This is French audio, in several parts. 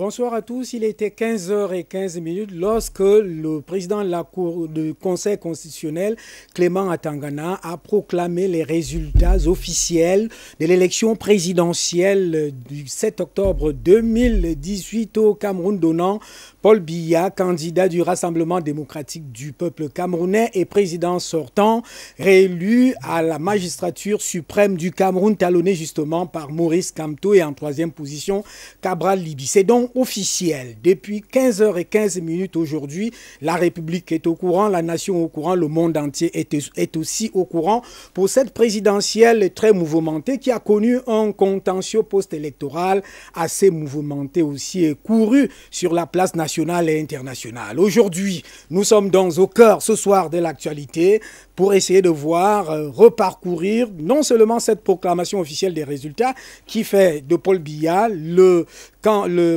Bonsoir à tous. Il était 15h15 lorsque le président de la Cour du Conseil constitutionnel, Clément Atangana, a proclamé les résultats officiels de l'élection présidentielle du 7 octobre 2018 au Cameroun, donnant Paul Biya, candidat du Rassemblement démocratique du peuple camerounais et président sortant, réélu à la magistrature suprême du Cameroun, talonné justement par Maurice Kamto, et en troisième position, Cabral Libby. C'est donc officiel. Depuis 15h15 aujourd'hui, la République est au courant, la nation au courant, le monde entier est aussi au courant pour cette présidentielle très mouvementée qui a connu un contentieux post-électoral assez mouvementé aussi et couru sur la place nationale et internationale. Aujourd'hui, nous sommes donc au cœur ce soir de l'actualité pour essayer de voir, reparcourir non seulement cette proclamation officielle des résultats qui fait de Paul Biya le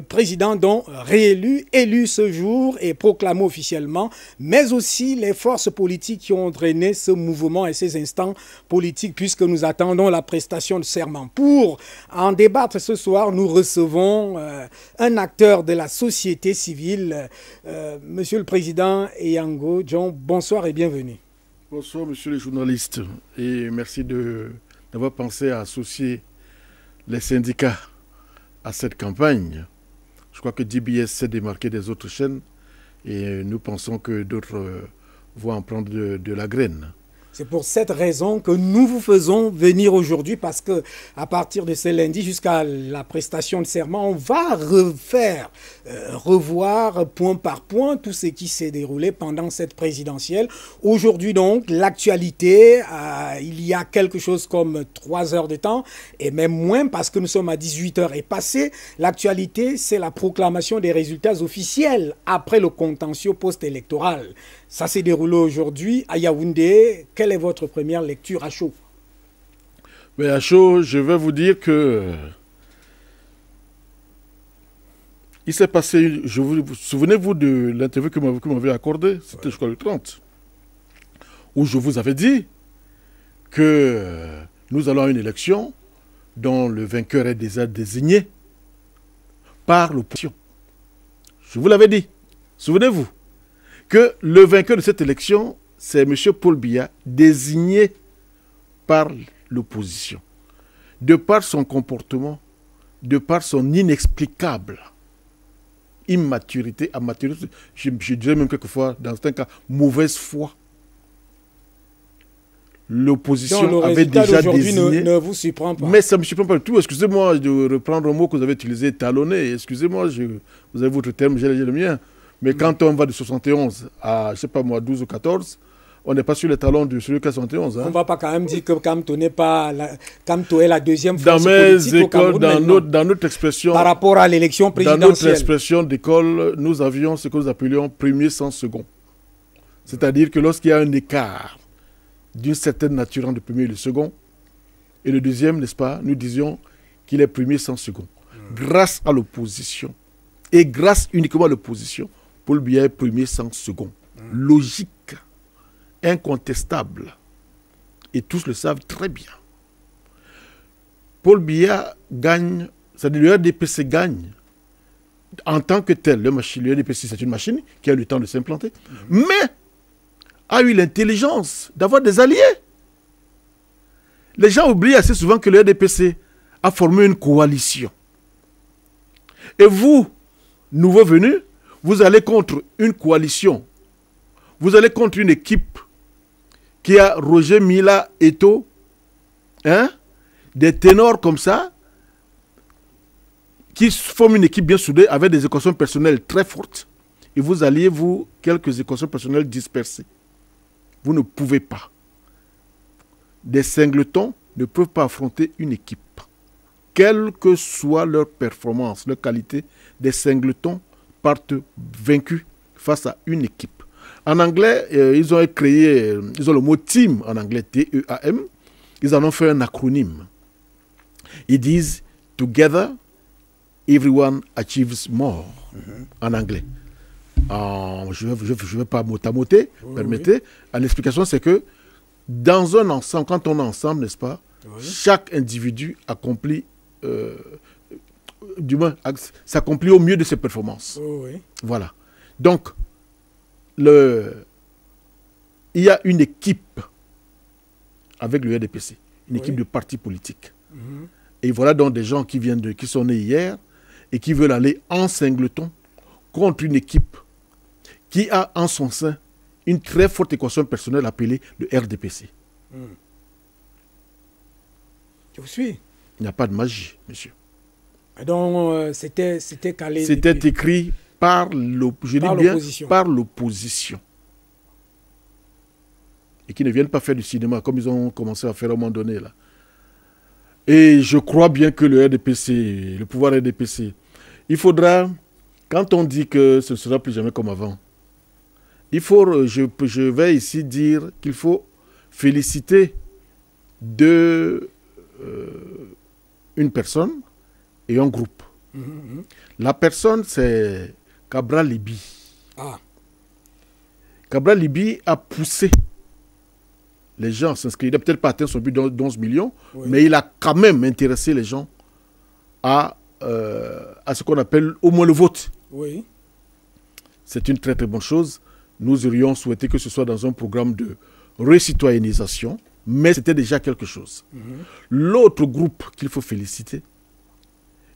président donc réélu, élu ce jour et proclamé officiellement, mais aussi les forces politiques qui ont drainé ce mouvement et ces instants politiques, puisque nous attendons la prestation de serment. Pour en débattre ce soir, nous recevons un acteur de la société civile, Monsieur le Président Eyango John. Bonsoir et bienvenue. Bonsoir, monsieur les journalistes, et merci d'avoir pensé à associer les syndicats à cette campagne. Je crois que DBS s'est démarqué des autres chaînes et nous pensons que d'autres vont en prendre de la graine. C'est pour cette raison que nous vous faisons venir aujourd'hui, parce que à partir de ce lundi jusqu'à la prestation de serment, on va revoir point par point tout ce qui s'est déroulé pendant cette présidentielle. Aujourd'hui donc, l'actualité, il y a quelque chose comme 3 heures de temps, et même moins parce que nous sommes à 18h et passé. L'actualité, c'est la proclamation des résultats officiels après le contentieux post-électoral. Ça s'est déroulé aujourd'hui à Yaoundé. Quelle est votre première lecture à chaud? Mais à chaud, je vais vous dire que il s'est passé, souvenez-vous de l'interview que vous m'avez accordée, c'était je crois le 30, où je vous avais dit que nous allons à une élection dont le vainqueur est déjà désigné par l'opposition. Je vous l'avais dit, souvenez-vous que le vainqueur de cette élection, c'est M. Paul Biya, désigné par l'opposition. De par son comportement, de par son inexplicable immaturité, je dirais même quelquefois, dans certains cas, mauvaise foi. L'opposition avait déjà désigné... ne vous surprend pas. Mais ça ne me surprend pas du tout. Excusez-moi de reprendre un mot que vous avez utilisé, talonné. Excusez-moi, vous avez votre terme, j'ai le mien. Mais quand on va de 71 à, je ne sais pas moi, 12 ou 14, on n'est pas sur les talons de celui qui a 71. Hein. On ne va pas quand même dire que Kamto n'est pas Kamto est la deuxième force dans mes politique écoles, au Cameroun dans notre expression, par rapport à l'élection présidentielle. Dans notre expression d'école, nous avions ce que nous appelions premier sans second. C'est-à-dire que lorsqu'il y a un écart d'une certaine nature entre le premier et le second, et le deuxième, n'est-ce pas, nous disions qu'il est premier sans second. Grâce à l'opposition, et grâce uniquement à l'opposition, Paul Biya est premier sans second. Logique, incontestable. Et tous le savent très bien. Paul Biya gagne, c'est-à-dire le RDPC gagne en tant que tel. Le RDPC, c'est une machine qui a eu le temps de s'implanter, mais a eu l'intelligence d'avoir des alliés. Les gens oublient assez souvent que le RDPC a formé une coalition. Et vous, nouveau venus, vous allez contre une coalition. Vous allez contre une équipe qui a Roger Mila Eto'o, hein, des ténors comme ça, qui forment une équipe bien soudée avec des équations personnelles très fortes. Et vous alliez, vous, quelques équations personnelles dispersées. Vous ne pouvez pas. Des singletons ne peuvent pas affronter une équipe. Quelle que soit leur performance, leur qualité, des singletons partent vaincus face à une équipe. En anglais, ils ont le mot team en anglais, T-E-A-M. Ils en ont fait un acronyme. Ils disent Together, everyone achieves more en anglais. Je ne vais pas motamoter, permettez. L'explication, c'est que dans un ensemble, quand on est ensemble, n'est-ce pas, chaque individu accomplit du moins, s'accomplit au mieux de ses performances. Oh, oui. Voilà. Donc, il y a une équipe avec le RDPC, une équipe de partis politiques. Et voilà donc des gens qui sont nés hier et qui veulent aller en singleton contre une équipe qui a en son sein une très forte équation personnelle appelée le RDPC. Je vous suis. Il n'y a pas de magie, monsieur. Donc, c'était calé. C'était écrit par l'opposition. Et qui ne viennent pas faire du cinéma comme ils ont commencé à faire à un moment donné, là. Et je crois bien que le RDPC, le pouvoir RDPC, il faudra, quand on dit que ce ne sera plus jamais comme avant, je vais ici dire qu'il faut féliciter une personne et un groupe. La personne, c'est Cabral Libi. Cabral Libi a poussé les gens à s'inscrire. Il n'a peut-être pas atteint son but d'11 millions, mais il a quand même intéressé les gens à ce qu'on appelle au moins le vote. Oui. C'est une très très bonne chose. Nous aurions souhaité que ce soit dans un programme de recitoyennisation, mais c'était déjà quelque chose. L'autre groupe qu'il faut féliciter,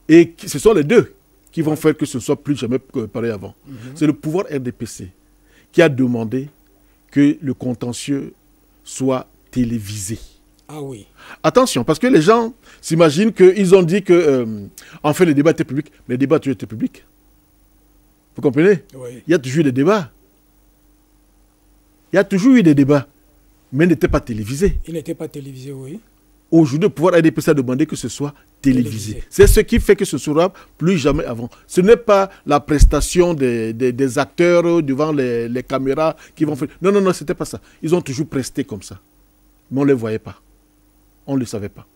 et ce sont les deux qui vont faire que ce ne soit plus jamais pareil avant. C'est le pouvoir RDPC qui a demandé que le contentieux soit télévisé. Ah oui. Attention, parce que les gens s'imaginent qu'ils ont dit que, en fait, les débats étaient publics. Mais les débats toujours étaient publics. Vous comprenez? Oui. Il y a toujours eu des débats. Il y a toujours eu des débats, mais ils n'étaient pas télévisés. Ils n'étaient pas télévisés, oui. Aujourd'hui, le pouvoir RDPC a demandé que ce soit télévisé. C'est ce qui fait que ce sera plus jamais avant. Ce n'est pas la prestation des acteurs devant les caméras qui vont faire... Non, non, non, ce n'était pas ça. Ils ont toujours presté comme ça. Mais on ne les voyait pas. On ne le savait pas.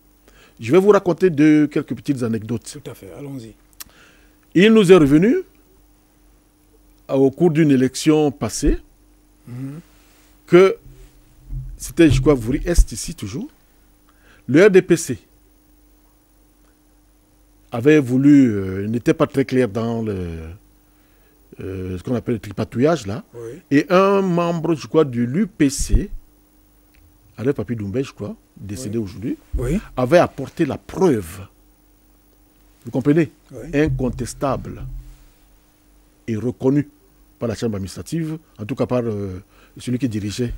Je vais vous raconter quelques petites anecdotes. Tout à fait, allons-y. Il nous est revenu, au cours d'une élection passée, que c'était, je crois, Vouri-Est ici toujours, le RDPC avait voulu, n'était pas très clair dans ce qu'on appelle le tripatouillage là, et un membre, je crois, de l'UPC, Alain Papi Doumbé, je crois, décédé aujourd'hui, avait apporté la preuve, vous comprenez, incontestable et reconnue par la Chambre administrative, en tout cas par celui qui dirigeait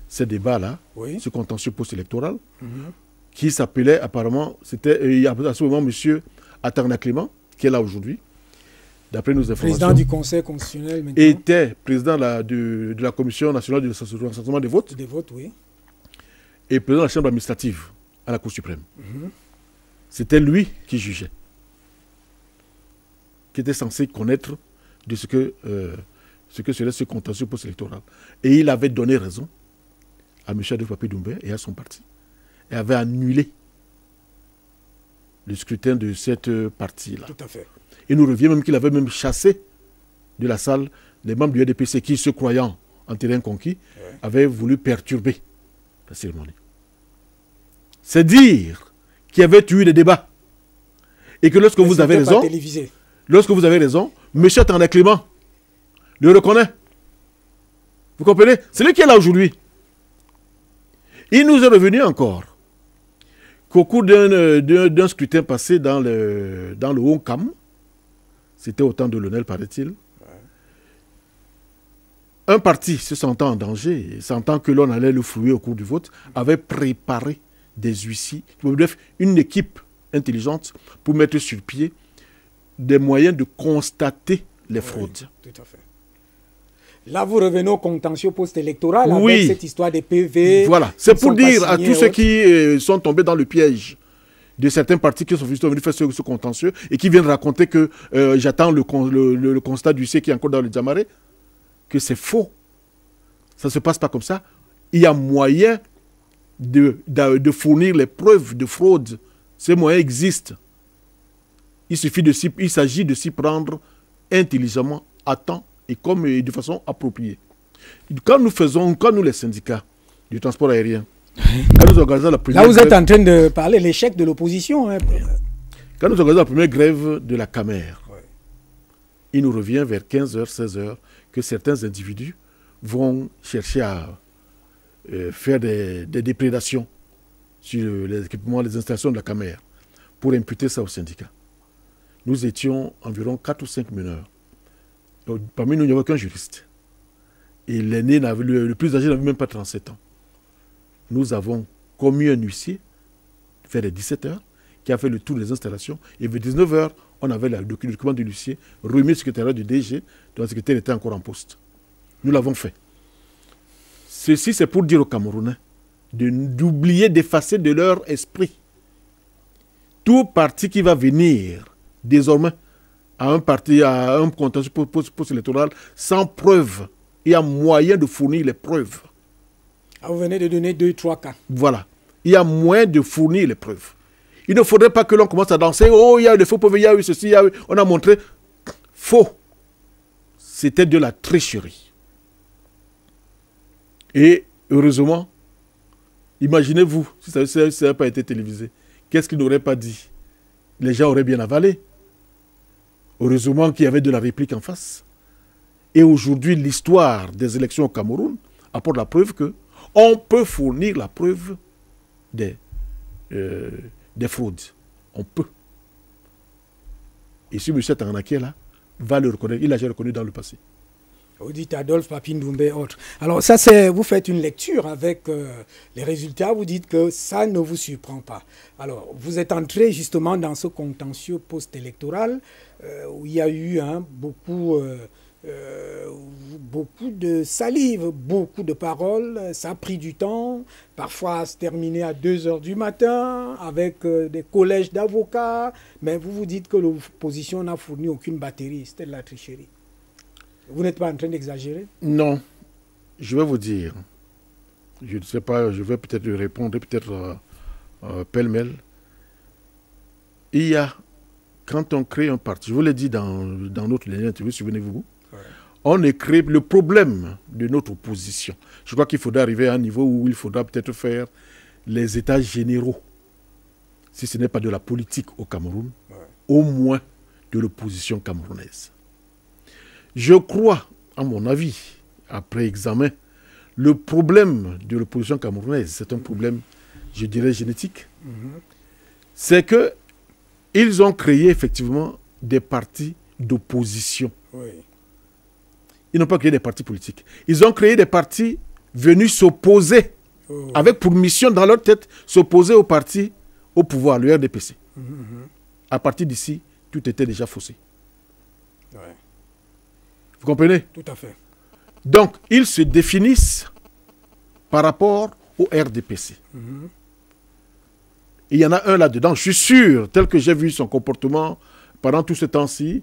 ces débats-là, ce contentieux post-électoral, qui s'appelait apparemment, c'était à ce moment M. Atarna Clément, qui est là aujourd'hui, d'après nos informations. Président du Conseil constitutionnel maintenant. Était président de la Commission nationale de recensement des votes. Des votes, oui. Et président de la Chambre administrative à la Cour suprême. C'était lui qui jugeait, qui était censé connaître de ce que serait ce contentieux post-électoral. Et il avait donné raison à M. Adolphe Papi Doumbé et à son parti, et avait annulé le scrutin de cette partie-là. Tout à fait. Il nous revient même qu'il avait même chassé de la salle les membres du RDPC qui, se croyant en terrain conquis, avaient voulu perturber la cérémonie. C'est dire qu'il y avait eu des débats. Et que lorsque vous avez raison, M. Atarna Clément le reconnaît. Vous comprenez? C'est lui qui est là aujourd'hui. Il nous est revenu encore qu'au cours d'un scrutin passé dans le Haut-Cam, c'était au temps de Lionel, paraît-il, un parti se sentant en danger, sentant que l'on allait le flouer au cours du vote, avait préparé des huissiers, bref, une équipe intelligente pour mettre sur pied des moyens de constater les fraudes. Tout à fait. Là, vous revenez au contentieux post-électoral avec cette histoire des PV. Voilà, c'est pour dire à tous ceux qui sont tombés dans le piège de certains partis qui sont venus faire ce contentieux et qui viennent raconter que j'attends le constat du C qui est encore dans le Djamaré, que c'est faux. Ça ne se passe pas comme ça. Il y a moyen de fournir les preuves de fraude. Ces moyens existent. Il s'agit de s'y prendre intelligemment, à temps et de façon appropriée. Quand nous les syndicats du transport aérien, quand nous organisons la première là vous êtes en train de parler de l'échec de l'opposition. Quand nous organisons la première grève de la Camer, Ouais. il nous revient vers 15h, 16h que certains individus vont chercher à faire des déprédations sur les équipements, les installations de la Camer pour imputer ça au syndicat. Nous étions environ 4 ou 5 meneurs. Donc, parmi nous, il n'y avait aucun juriste. Et l'aîné, le plus âgé, n'avait même pas 37 ans. Nous avons commis un huissier vers les 17h qui a fait le tour des installations. Et vers 19h, on avait le document de l'huissier remis au secrétariat du DG, dont le secrétaire était encore en poste. Nous l'avons fait. Ceci, c'est pour dire aux Camerounais d'oublier, d'effacer de leur esprit tout parti qui va venir désormais à un parti, à un contentieux post-électoral sans preuve. Il y a moyen de fournir les preuves. Ah, vous venez de donner 2-3 cas. Voilà. Il y a moyen de fournir les preuves. Il ne faudrait pas que l'on commence à danser. Oh, il y a eu des faux preuves, il y a eu ceci, il y a eu... On a montré. Faux. C'était de la tricherie. Et heureusement, imaginez-vous, si ça n'avait pas été télévisé, qu'est-ce qu'il n'aurait pas dit? Les gens auraient bien avalé. Heureusement qu'il y avait de la réplique en face. Et aujourd'hui, l'histoire des élections au Cameroun apporte la preuve que on peut fournir la preuve des fraudes. On peut. Et si M. Tanganaki est là, va le reconnaître. Il l'a déjà reconnu dans le passé. Vous dites Adolphe Papin-Doumbé et autres. Alors ça, c'est, vous faites une lecture avec les résultats, vous dites que ça ne vous surprend pas. Alors, vous êtes entré justement dans ce contentieux post-électoral où il y a eu beaucoup de salive, beaucoup de paroles. Ça a pris du temps, parfois se terminer à 2 h du matin avec des collèges d'avocats. Mais vous vous dites que l'opposition n'a fourni aucune batterie. C'était de la tricherie. Vous n'êtes pas en train d'exagérer? Non. Je vais vous dire. Je ne sais pas, je vais peut-être répondre, peut-être pêle-mêle. Il y a, quand on crée un parti, je vous l'ai dit dans notre dernière interview, souvenez-vous, ouais. On a créé le problème de notre opposition. Je crois qu'il faudra arriver à un niveau où il faudra peut-être faire les états généraux, si ce n'est pas de la politique au Cameroun, ouais. Au moins de l'opposition camerounaise. Je crois, à mon avis, après examen, le problème de l'opposition camerounaise, c'est un problème, je dirais, génétique. C'est qu'ils ont créé effectivement des partis d'opposition. Oui. Ils n'ont pas créé des partis politiques. Ils ont créé des partis venus s'opposer, avec pour mission dans leur tête, s'opposer au parti au pouvoir, le RDPC. À partir d'ici, tout était déjà faussé. Ouais. Vous comprenez? Tout à fait. Donc, ils se définissent par rapport au RDPC. Il y en a un là-dedans, je suis sûr, tel que j'ai vu son comportement pendant tout ce temps-ci,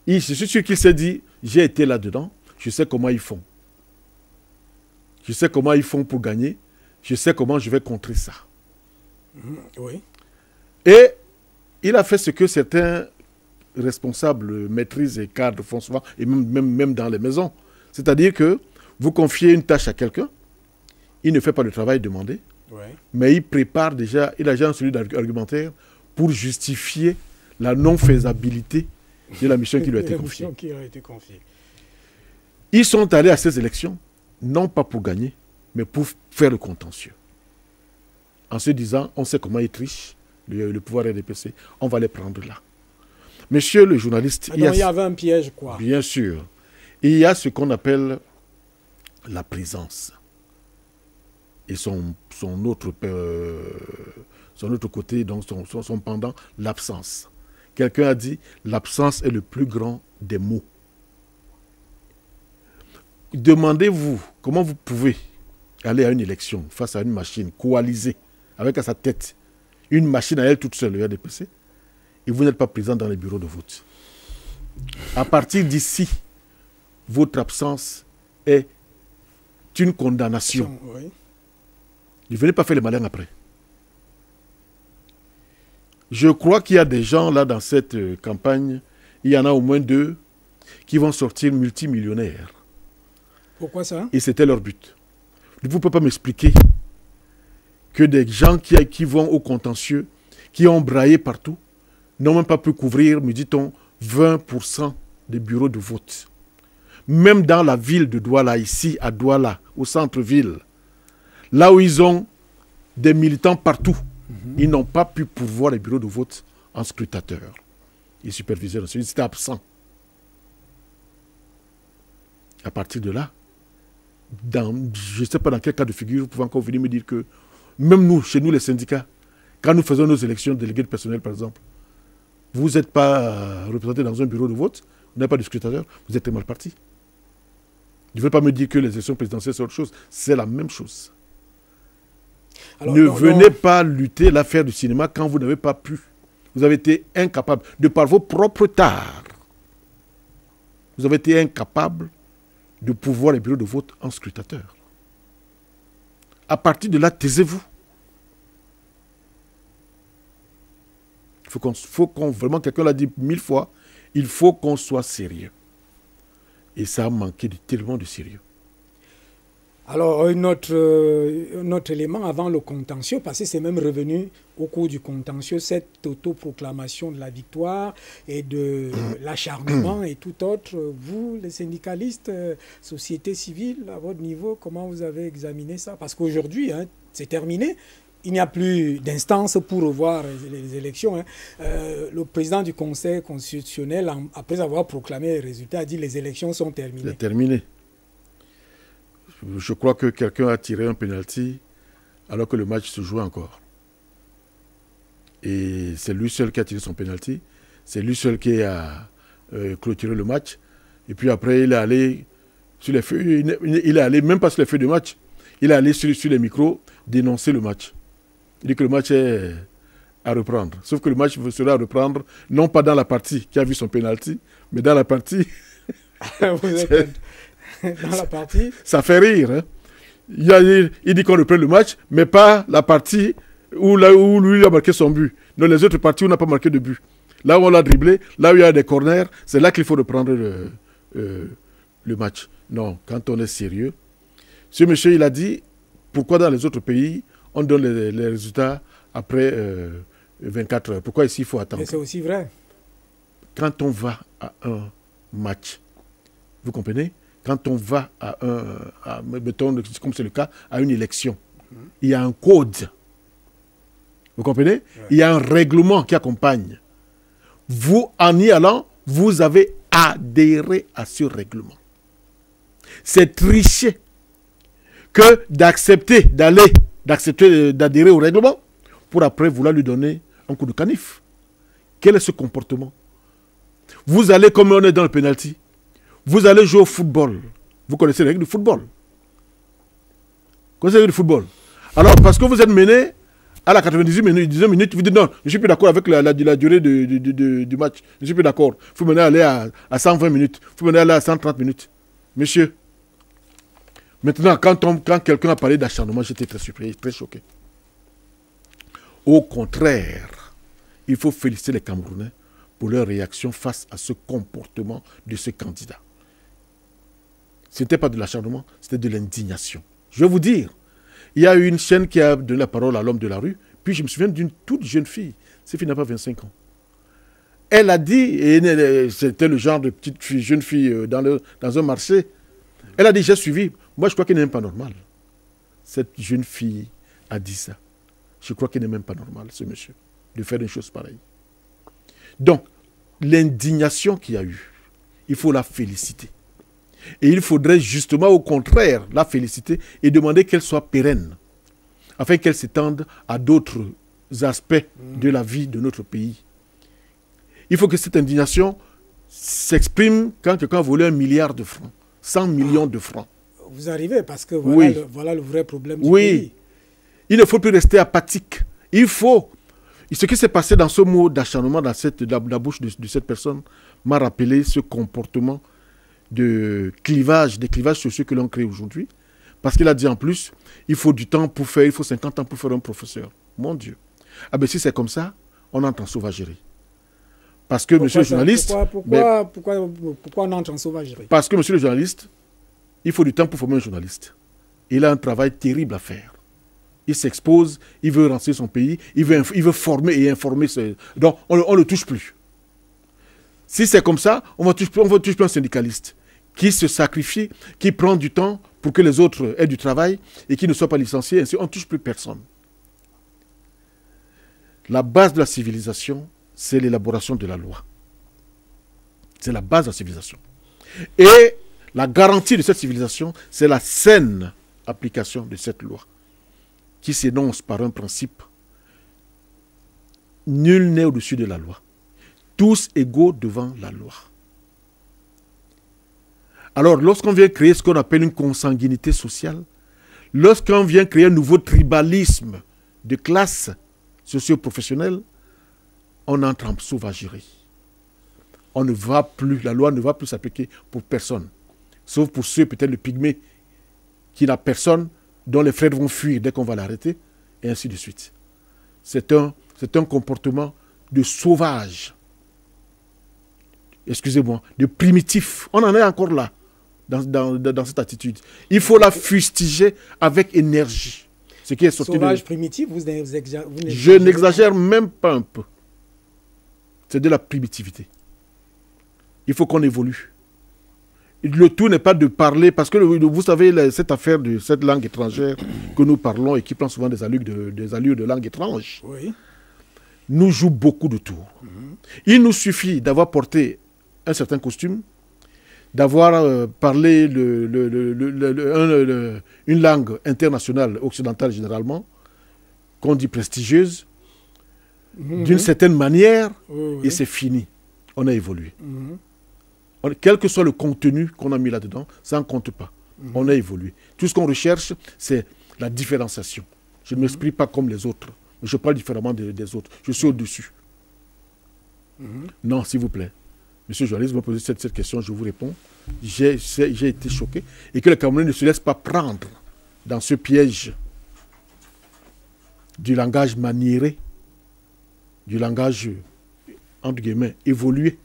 je suis sûr qu'il s'est dit, j'ai été là-dedans, je sais comment ils font. Je sais comment ils font pour gagner, je sais comment je vais contrer ça. Oui. Et il a fait ce que certains responsables, maîtrises et cadres font souvent, et même dans les maisons. C'est-à-dire que vous confiez une tâche à quelqu'un, il ne fait pas le travail demandé, ouais. Mais il prépare déjà, il a déjà un solide argumentaire pour justifier la non-faisabilité de la mission qui lui a été confiée. Ils sont allés à ces élections, non pas pour gagner, mais pour faire le contentieux. En se disant, on sait comment ils trichent, le pouvoir RDPC, on va les prendre là. Monsieur le journaliste... il y avait un piège, quoi. Bien sûr. Il y a ce qu'on appelle la présence. Et son autre côté, donc son pendant, l'absence. Quelqu'un a dit, l'absence est le plus grand des mots. Demandez-vous comment vous pouvez aller à une élection face à une machine coalisée, avec à sa tête une machine à elle toute seule, le RDPC, et vous n'êtes pas présent dans les bureaux de vote. À partir d'ici, votre absence est une condamnation. Oui. Ne venez pas faire les malins après. Je crois qu'il y a des gens là dans cette campagne, il y en a au moins 2 qui vont sortir multimillionnaires. Pourquoi ça? Et c'était leur but. Vous ne pouvez pas m'expliquer que des gens qui vont au contentieux, qui ont braillé partout, n'ont même pas pu couvrir, me dit-on, 20% des bureaux de vote. Même dans la ville de Douala, ici à Douala, au centre-ville, là où ils ont des militants partout, ils n'ont pas pu pourvoir les bureaux de vote en scrutateurs. Les superviseurs, ils étaient absents. À partir de là, je ne sais pas dans quel cas de figure, vous pouvez encore venir me dire que même nous, chez nous les syndicats, quand nous faisons nos élections de délégués de personnel par exemple, vous n'êtes pas représenté dans un bureau de vote, vous n'avez pas de scrutateur, vous êtes très mal parti. Ne veux pas me dire que les élections présidentielles c'est autre chose, c'est la même chose. Alors, venez pas lutter l'affaire du cinéma quand vous n'avez pas pu. Vous avez été incapable, de par vos propres tares, vous avez été incapable de pouvoir les bureaux de vote en scrutateur. À partir de là, taisez-vous. Il faut qu'on vraiment, quelqu'un l'a dit 1000 fois, il faut qu'on soit sérieux. Et ça a manqué tellement de sérieux. Alors, un autre élément avant le contentieux, parce que c'est même revenu au cours du contentieux, cette autoproclamation de la victoire et de l'acharnement et tout autre. Vous, les syndicalistes, société civile, à votre niveau, comment vous avez examiné ça? Parce qu'aujourd'hui, c'est terminé. Il n'y a plus d'instance pour revoir les élections. Le président du Conseil constitutionnel, après avoir proclamé les résultats, a dit que les élections sont terminées. C'est terminé. Je crois que quelqu'un a tiré un penalty alors que le match se jouait encore. Et c'est lui seul qui a tiré son penalty. C'est lui seul qui a clôturé le match. Et puis après, il est allé sur les feuilles. Il est allé même pas sur les feuilles de match. Il est allé sur les micros dénoncer le match. Il dit que le match est à reprendre. Sauf que le match sera à reprendre, non pas dans la partie qui a vu son penalty, mais dans la partie... Vous êtes dans la partie... Ça fait rire. Hein? Il dit qu'on reprend le match, mais pas la partie où lui il a marqué son but. Dans les autres parties où on n'a pas marqué de but. Là où on l'a dribblé, là où il y a des corners, c'est là qu'il faut reprendre le match. Non, quand on est sérieux. Ce monsieur, il a dit, pourquoi dans les autres pays, on donne les résultats après 24 heures. Pourquoi ici, il faut attendre? Mais c'est aussi vrai. Quand on va à un match, vous comprenez? Quand on va mettons, comme c'est le cas, à une élection, il y a un code. Vous comprenez? Ouais. Il y a un règlement qui accompagne. Vous, en y allant, vous avez adhéré à ce règlement. C'est tricher que d'accepter d'adhérer au règlement pour après vouloir lui donner un coup de canif. Quel est ce comportement? Vous allez, comme on est dans le penalty, vous allez jouer au football. Vous connaissez les règles du football. Vous connaissez les règles du football. Alors, parce que vous êtes mené à la 98 minutes, vous dites non, je ne suis plus d'accord avec la durée du match. Je ne suis plus d'accord. Il faut aller à 120 minutes. Il faut aller à 130 minutes. Monsieur, maintenant, quand quelqu'un a parlé d'acharnement, j'étais très surpris, très choqué. Au contraire, il faut féliciter les Camerounais pour leur réaction face à ce comportement de ce candidat. Ce n'était pas de l'acharnement, c'était de l'indignation. Je vais vous dire, il y a une chaîne qui a donné la parole à l'homme de la rue, puis je me souviens d'une toute jeune fille, cette fille n'a pas 25 ans. Elle a dit, et c'était le genre de petite fille, jeune fille dans un marché, elle a dit, j'ai suivi, moi je crois qu'elle n'est même pas normale. Cette jeune fille a dit ça. Je crois qu'elle n'est même pas normale, ce monsieur, de faire une chose pareille. Donc, l'indignation qu'il y a eu, il faut la féliciter. Et il faudrait justement au contraire la féliciter et demander qu'elle soit pérenne, afin qu'elle s'étende à d'autres aspects de la vie de notre pays. Il faut que cette indignation s'exprime quand quelqu'un a volé 1 milliard de francs, 100 millions de francs. Vous arrivez parce que voilà le vrai problème du pays. Il ne faut plus rester apathique. Il faut... Ce qui s'est passé dans ce mot d'acharnement, dans la bouche de cette personne, m'a rappelé ce comportement des clivages sociaux que l'on crée aujourd'hui. Parce qu'il a dit en plus, il faut du temps pour faire, il faut 50 ans pour faire un professeur. Mon Dieu. Ah ben si c'est comme ça, on entre en sauvagerie. Parce que monsieur le journaliste... Pourquoi on entre en sauvagerie? Parce que monsieur le journaliste, il faut du temps pour former un journaliste. Il a un travail terrible à faire. Il s'expose, il veut rentrer son pays, il veut former et informer. Donc, on ne le touche plus. Si c'est comme ça, on ne touche plus un syndicaliste qui se sacrifie, qui prend du temps pour que les autres aient du travail et qui ne soient pas licenciés. Ainsi, on ne touche plus personne. La base de la civilisation, c'est l'élaboration de la loi. C'est la base de la civilisation. Et la garantie de cette civilisation, c'est la saine application de cette loi, qui s'énonce par un principe: nul n'est au-dessus de la loi. Tous égaux devant la loi. Alors, lorsqu'on vient créer ce qu'on appelle une consanguinité sociale, lorsqu'on vient créer un nouveau tribalisme de classe socio-professionnelle, on entre en sauvagerie. La loi ne va plus s'appliquer pour personne, sauf pour ceux, peut-être le pygmée, qui n'a personne, dont les frères vont fuir dès qu'on va l'arrêter, et ainsi de suite. C'est un comportement de sauvage, excusez-moi, de primitif. On en est encore là, dans cette attitude. Il faut la fustiger avec énergie. Ce qui est sorti sauvage, primitif, vous je n'exagère même pas un peu. C'est de la primitivité. Il faut qu'on évolue. Le tout n'est pas de parler, parce que vous savez, cette affaire de cette langue étrangère que nous parlons et qui prend souvent des allures de langue étrange, oui, nous joue beaucoup de tours. Il nous suffit d'avoir porté un certain costume, d'avoir parlé une langue internationale, occidentale généralement, qu'on dit prestigieuse, d'une certaine manière, et c'est fini. On a évolué. Quel que soit le contenu qu'on a mis là-dedans, ça ne compte pas. On a évolué. Tout ce qu'on recherche, c'est la différenciation. Je ne m'exprime pas comme les autres. Je parle différemment des autres. Je suis au-dessus. Non, s'il vous plaît. Monsieur le journaliste, vous me posez cette question, je vous réponds. J'ai été choqué. Et que les Camerounais ne se laissent pas prendre dans ce piège du langage maniéré, du langage, entre guillemets, évolué,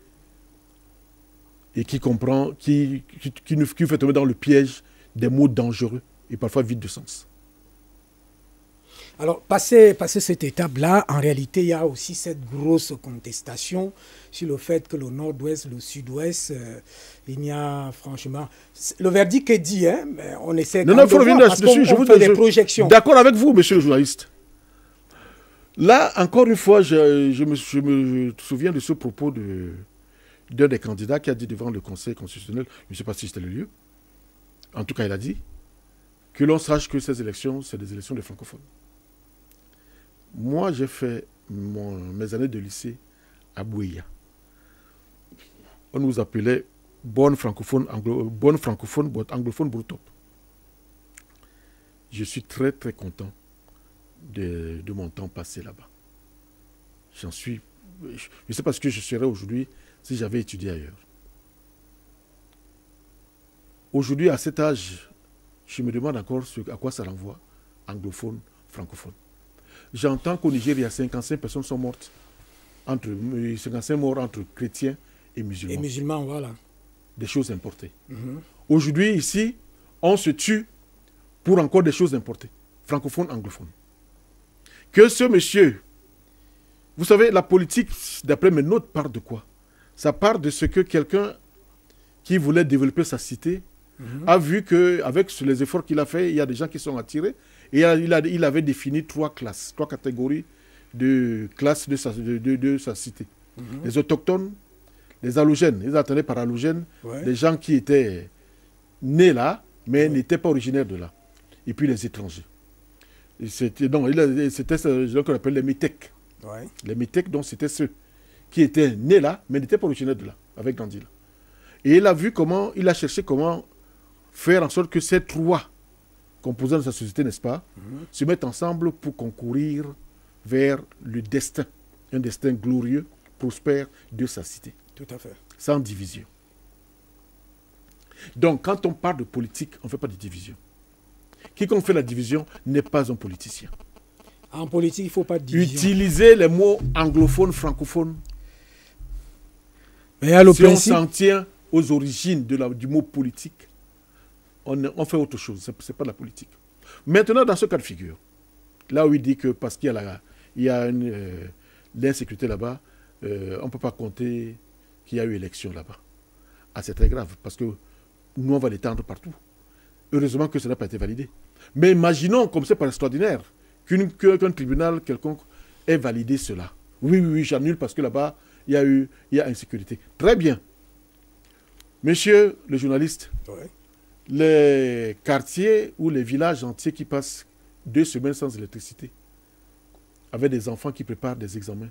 et qui comprend, qui fait tomber dans le piège des mots dangereux et parfois vides de sens. Alors, passé cette étape-là, en réalité, il y a aussi cette grosse contestation sur le fait que le nord-ouest, le sud-ouest, il n'y a franchement... Le verdict est dit, hein, mais on essaie de voir, parce qu'on fait des projections. D'accord avec vous, monsieur le journaliste. Là, encore une fois, je me souviens de ce propos d'un des candidats qui a dit devant le Conseil constitutionnel, je ne sais pas si c'était le lieu, en tout cas il a dit, que l'on sache que ces élections, c'est des élections des francophones. Moi, j'ai fait mes années de lycée à Bouéa. On nous appelait bonne francophone, anglophone breton. Je suis très très content de mon temps passé là-bas. J'en suis... Je ne sais pas ce que je serais aujourd'hui si j'avais étudié ailleurs. Aujourd'hui, à cet âge, je me demande encore à quoi ça renvoie, anglophone, francophone. J'entends qu'au Niger, il y a 55 personnes sont mortes, 55 morts entre chrétiens et musulmans. Et musulmans, voilà. Des choses importées. Aujourd'hui, ici, on se tue pour encore des choses importées. Francophone, anglophone. Que ce monsieur... Vous savez, la politique, d'après mes notes, part de quoi? Ça part de ce que quelqu'un qui voulait développer sa cité a vu qu'avec les efforts qu'il a fait, il y a des gens qui sont attirés. Et il avait défini trois catégories de classes de sa cité. Les autochtones, les allogènes, ils attendaient par allogènes, les gens qui étaient nés là, mais n'étaient pas originaires de là. Et puis les étrangers. C'était ce qu'on appelle les métèques. Les métèques, donc c'était ceux qui étaient nés là, mais n'étaient pas originaires de là, avec grandi là. Et il a cherché comment faire en sorte que ces trois composants de sa société, n'est-ce pas, se mettent ensemble pour concourir vers le destin, un destin glorieux, prospère de sa cité. Tout à fait. Sans division. Donc, quand on parle de politique, on ne fait pas de division. Quiconque fait la division n'est pas un politicien. En politique, il ne faut pas de division. Utiliser les mots anglophones, francophones. Mais à si on s'en tient aux origines du mot politique, on fait autre chose. Ce n'est pas de la politique. Maintenant, dans ce cas de figure, Là où il dit que parce qu'il y a l'insécurité là-bas, on ne peut pas compter qu'il y a eu élection là-bas. Ah, c'est très grave, parce que nous, on va l'étendre partout. Heureusement que ça n'a pas été validé. Mais imaginons, comme c'est pas extraordinaire, qu'un tribunal quelconque ait validé cela. Oui, j'annule parce que là-bas, il y a insécurité. Très bien. Monsieur le journaliste, Ouais. les quartiers ou les villages entiers qui passent 2 semaines sans électricité, avec des enfants qui préparent des examens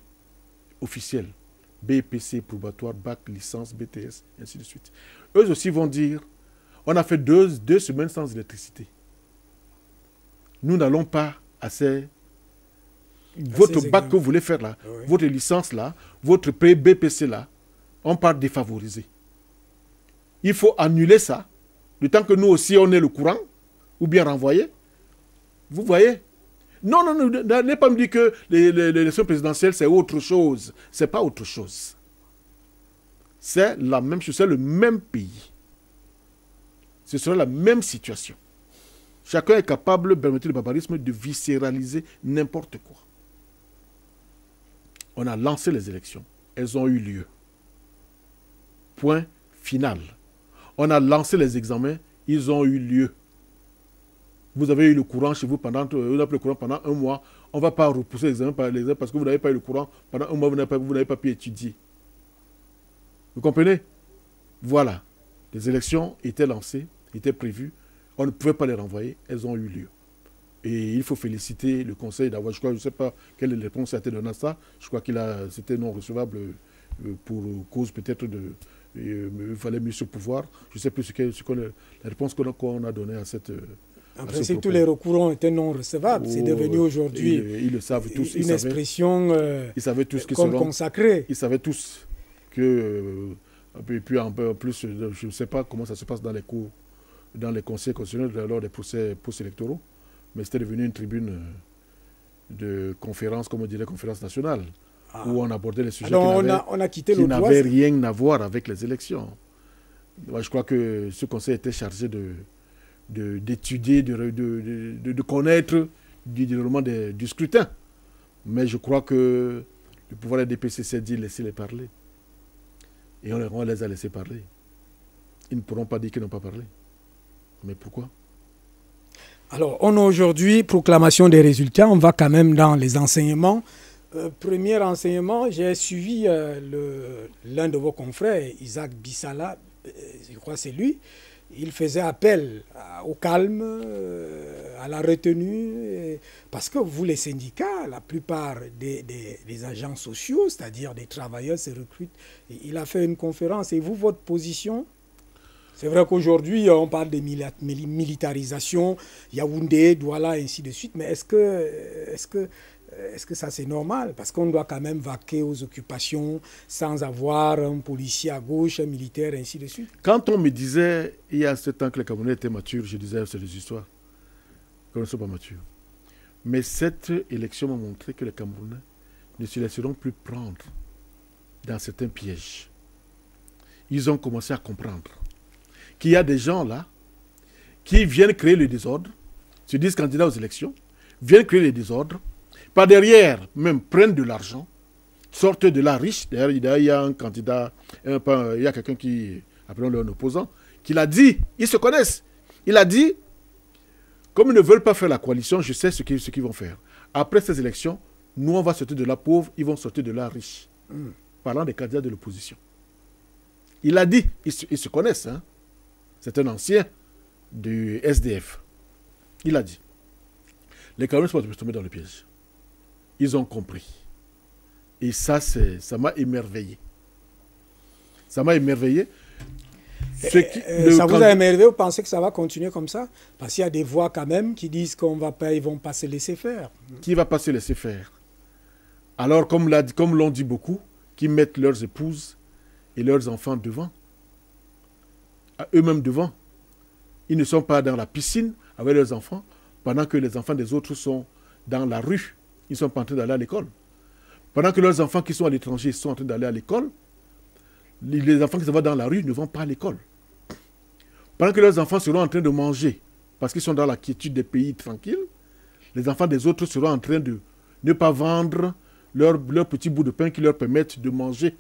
officiels, BPC, probatoire, bac, licence, BTS, ainsi de suite. Eux aussi vont dire, on a fait 2 semaines sans électricité. Nous n'allons pas assez... Votre bac que vous voulez faire là, Oui. votre licence là, votre BPC là, on part défavorisé. Il faut annuler ça, le temps que nous aussi on ait le courant, ou bien renvoyer. Vous voyez? Non, n'allez pas me dire que l'élection présidentielle c'est autre chose. C'est pas autre chose. C'est la même chose, c'est le même pays. Ce sera la même situation. Chacun est capable, permettez le barbarisme, de viscéraliser n'importe quoi. On a lancé les élections. Elles ont eu lieu. Point final. On a lancé les examens. Ils ont eu lieu. Vous avez eu le courant chez vous pendant, vous avez le courant pendant 1 mois. On ne va pas repousser les examens parce que vous n'avez pas eu le courant. Pendant 1 mois, vous n'avez pas pu étudier. Vous comprenez? Voilà. Les élections étaient lancées, étaient prévues. On ne pouvait pas les renvoyer. Elles ont eu lieu. Et il faut féliciter le conseil d'avoir, je ne sais pas quelle réponse a été donnée à ça. Je crois c'était non recevable pour cause peut-être il fallait mieux se pouvoir. Je ne sais plus la réponse qu'on a donnée à cette... En principe, tous les recours ont été non recevables. C'est devenu aujourd'hui ils le savent tous, une expression ils savaient tous comme consacrée. Ils savaient tous que... et puis en plus, je ne sais pas comment ça se passe dans les cours, dans les conseils constitutionnels lors des procès post-électoraux. Mais c'était devenu une tribune de conférence, comme on dirait, conférence nationale, où on abordait les sujets qui n'avaient rien à voir avec les élections. Moi, je crois que ce conseil était chargé d'étudier, de connaître du déroulement du scrutin. Mais je crois que le pouvoir des DPC s'est dit laissez-les parler. Et on les a laissés parler. Ils ne pourront pas dire qu'ils n'ont pas parlé. Mais pourquoi ? Alors, on a aujourd'hui proclamation des résultats. On va quand même dans les enseignements. Premier enseignement, j'ai suivi l'un de vos confrères, Isaac Bissala, je crois que c'est lui. Il faisait appel au calme, à la retenue, parce que vous, les syndicats, la plupart des agents sociaux, c'est-à-dire des travailleurs, se recrutent. Il a fait une conférence. Et vous, votre position ? C'est vrai qu'aujourd'hui, on parle de militarisation, Yaoundé, Douala, ainsi de suite, mais est-ce que ça c'est normal? Parce qu'on doit quand même vaquer aux occupations sans avoir un policier à gauche, un militaire, ainsi de suite. Quand on me disait, il y a 7 ans que les Camerounais étaient matures, je disais, c'est des histoires, qu'on ne soit pas matures. Mais cette élection m'a montré que les Camerounais ne se laisseront plus prendre dans certains pièges. Ils ont commencé à comprendre qu'il y a des gens là qui viennent créer le désordre, se disent candidats aux élections, viennent créer le désordre, par derrière même prennent de l'argent, sortent de là riches. D'ailleurs, il y a un candidat, il y a quelqu'un qui, appelons-le un opposant, qui l'a dit, ils se connaissent. Il a dit, comme ils ne veulent pas faire la coalition, je sais ce qu'ils vont faire. Après ces élections, nous on va sortir de là pauvre, ils vont sortir de là riches. Parlant des candidats de l'opposition. Il a dit, ils se connaissent, hein. C'est un ancien du SDF. Il a dit, les Camerounais ne sont pas tombés dans le piège. Ils ont compris. Et ça m'a émerveillé. Ça m'a émerveillé. Ça vous a émerveillé? Vous pensez que ça va continuer comme ça? Parce qu'il y a des voix quand même qui disent qu'ils ne vont pas se laisser faire. Qui va pas se laisser faire? Alors, comme l'ont dit beaucoup, qui mettent leurs épouses et leurs enfants devant. À eux-mêmes devant. Ils ne sont pas dans la piscine avec leurs enfants pendant que les enfants des autres sont dans la rue. Ils ne sont pas en train d'aller à l'école. Pendant que leurs enfants qui sont à l'étranger sont en train d'aller à l'école, les enfants qui se voient dans la rue ne vont pas à l'école. Pendant que leurs enfants seront en train de manger parce qu'ils sont dans la quiétude des pays tranquilles, les enfants des autres seront en train de ne pas vendre leur petit bout de pain qui leur permettent de manger.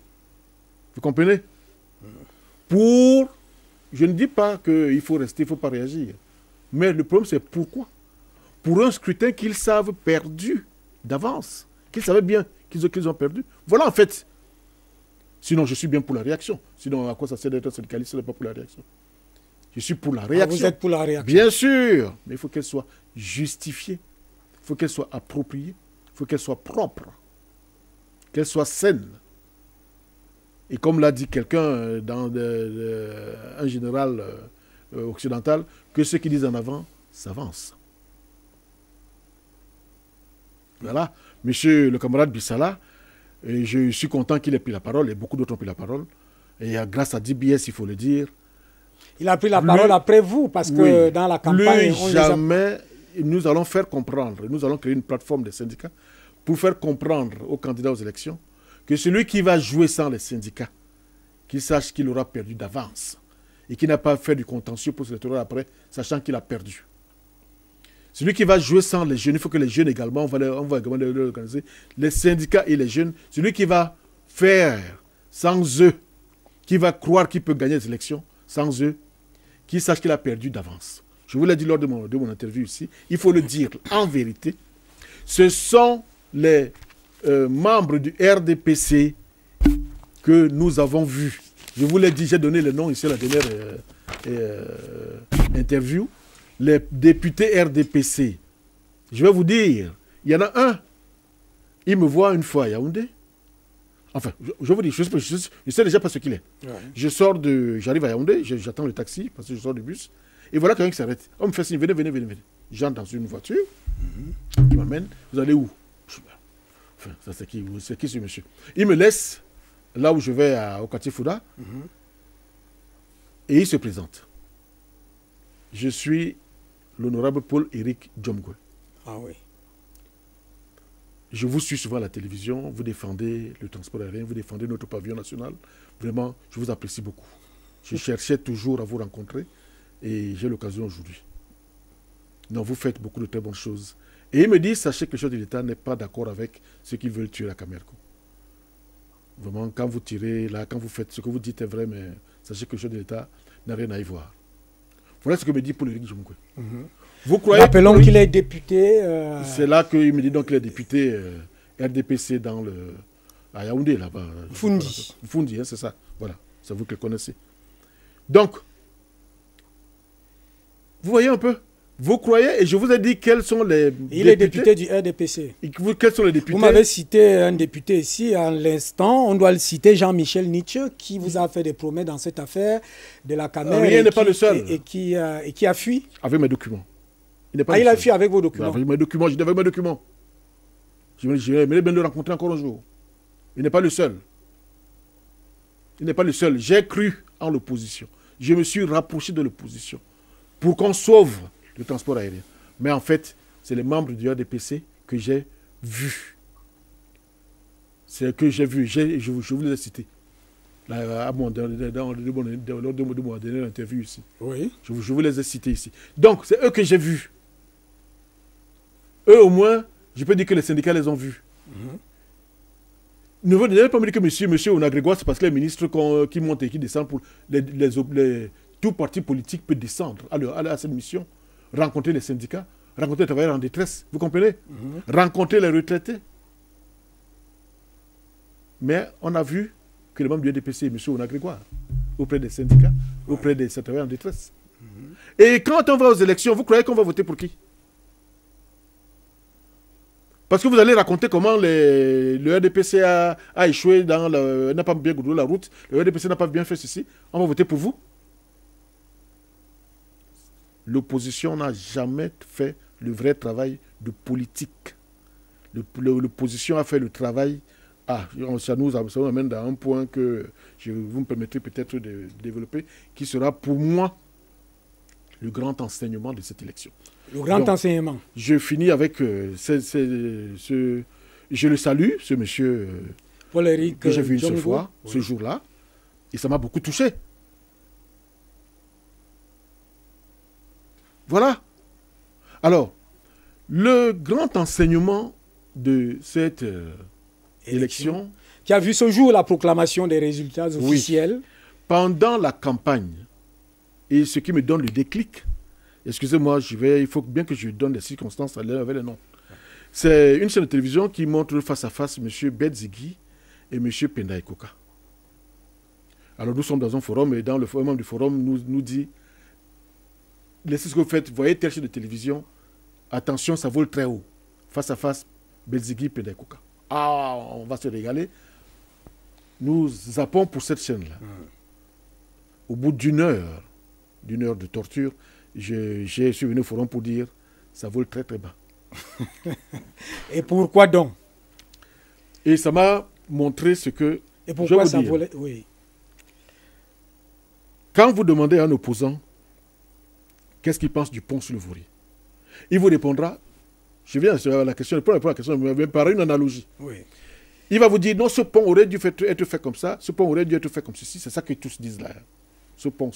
Vous comprenez? Je ne dis pas qu'il faut rester, il ne faut pas réagir. Mais le problème, c'est pourquoi? Pour un scrutin qu'ils savent perdu d'avance, qu'ils savaient bien qu'ils ont perdu. Voilà en fait. Sinon, je suis bien pour la réaction. Sinon, à quoi ça sert d'être syndicaliste? Ce n'est pas pour la réaction. Je suis pour la réaction. Vous êtes pour la réaction? Bien sûr. Mais il faut qu'elle soit justifiée. Il faut qu'elle soit appropriée. Il faut qu'elle soit propre. Qu'elle soit saine. Et comme l'a dit quelqu'un dans un général occidental, que ceux qui disent en avant s'avancent. Voilà. Monsieur le camarade Bissala, je suis content qu'il ait pris la parole, et beaucoup d'autres ont pris la parole. Et grâce à DBS, il faut le dire. Il a pris la parole après vous, parce que dans la campagne... Nous allons faire comprendre, nous allons créer une plateforme des syndicats pour faire comprendre aux candidats aux élections que celui qui va jouer sans les syndicats, qu'il sache qu'il aura perdu d'avance et qu'il n'a pas fait du contentieux pour se retrouver après, sachant qu'il a perdu. Celui qui va jouer sans les jeunes, il faut que les jeunes également, on va également les organiser, les syndicats et les jeunes, celui qui va faire sans eux, qui va croire qu'il peut gagner les élections sans eux, qu'il sache qu'il a perdu d'avance. Je vous l'ai dit lors de mon interview ici, il faut le dire en vérité, ce sont les membres du RDPC que nous avons vus. Je vous l'ai dit, j'ai donné le nom ici à la dernière interview. Les députés RDPC. Je vais vous dire, il y en a un, il me voit une fois à Yaoundé. Enfin, je vous dis, je sais déjà pas ce qu'il est. Ouais. J'arrive à Yaoundé, j'attends le taxi, parce que je sors du bus, et voilà quelqu'un qui s'arrête. On me fait signe, venez. J'entre dans une voiture, qui m'amène, vous allez où? Enfin, ça c'est qui ce monsieur? Il me laisse là où je vais au quartier Fouda, et il se présente. Je suis l'honorable Paul-Éric Djomgwe. Ah oui. Je vous suis souvent à la télévision, vous défendez le transport aérien, vous défendez notre pavillon national. Vraiment, je vous apprécie beaucoup. Je cherchais toujours à vous rencontrer et j'ai l'occasion aujourd'hui. Non, vous faites beaucoup de très bonnes choses. Et il me dit, sachez que le chef de l'État n'est pas d'accord avec ceux qui veulent tuer la Camerco. Vraiment, quand vous tirez là, quand vous faites ce que vous dites est vrai, mais sachez que le chef de l'État n'a rien à y voir. Voilà ce que me dit Paul-Éric Djomgwe. Vous croyez... Rappelons qu'il est député... C'est là qu'il me dit donc qu'il est député RDPC à Yaoundé, là-bas. Fundi. Fundi, hein, c'est ça. Voilà, c'est vous qui le connaissez. Donc, vous voyez un peu, vous croyez, et je vous ai dit quels sont les Il est député du RDPC. Quels sont les députés? Vous m'avez cité un député ici, à l'instant, on doit le citer, Jean-Michel Nietzsche, qui vous a fait des promesses dans cette affaire de la caméra. Rien n'est pas le seul. Et qui a fui. Avec mes documents. Il a fui avec vos documents. Avec mes documents, j'ai avec mes documents. Je vais bien le rencontrer encore un jour. Il n'est pas le seul. Il n'est pas le seul. J'ai cru en l'opposition. Je me suis rapproché de l'opposition pour qu'on sauve le transport aérien. Mais en fait, c'est les membres du RDPC que j'ai vus. C'est que j'ai vu. Je vous les ai cités. Lors de mon dernière interview ici. Oui. Je vous les ai cités ici. Donc, c'est eux que j'ai vus. Eux, au moins, je peux dire que les syndicats les ont vus. Ne venez pas me dire que monsieur Onagrégoire, c'est parce que les ministres qui montent et qui descendent, pour tout parti politique peut descendre à cette mission, rencontrer les syndicats, rencontrer les travailleurs en détresse, vous comprenez? Rencontrer les retraités. Mais on a vu que le membre du RDPC est monsieur Onagrégoire, auprès des syndicats, auprès des travailleurs en détresse. Et quand on va aux élections, vous croyez qu'on va voter pour qui? Parce que vous allez raconter comment le RDPC a échoué, n'a pas bien goudronné la route, le RDPC n'a pas bien fait ceci. On va voter pour vous. L'opposition n'a jamais fait le vrai travail de politique. L'opposition a fait le travail. Ça nous amène dans un point que vous me permettrez peut-être de développer, qui sera pour moi le grand enseignement de cette élection. Le grand enseignement. Je finis avec je le salue, ce monsieur Paul-Éric que j'ai vu une seule fois, ce jour-là, et ça m'a beaucoup touché. Voilà. Alors, Le grand enseignement de cette élection, qui a vu ce jour la proclamation des résultats officiels. Pendant la campagne, et ce qui me donne le déclic, excusez-moi, il faut bien que je donne les circonstances avec les noms. C'est une chaîne de télévision qui montre face à face M. Bedzigi et M. Penda Ekoka. Alors nous sommes dans un forum, et dans le forum du forum nous dit, laissez ce que vous faites, voyez telle chaîne de télévision, attention, ça vole très haut. Face à face, Bedzigi, Penda Ekoka. Ah, on va se régaler. Nous zappons pour cette chaîne-là. Au bout d'une heure de torture, je suis venu au forum pour dire, ça vole très très bas. Et pourquoi donc? Et ça m'a montré ce que... Et pourquoi ça volait? Oui. Quand vous demandez à un opposant qu'est-ce qu'il pense du pont sur le Vouri, il vous répondra, je viens à la question, la question par une analogie. Oui. Il va vous dire, non, ce pont aurait dû être fait comme ça, ce pont aurait dû être fait comme ceci, c'est ça que tous disent là. Ce pont.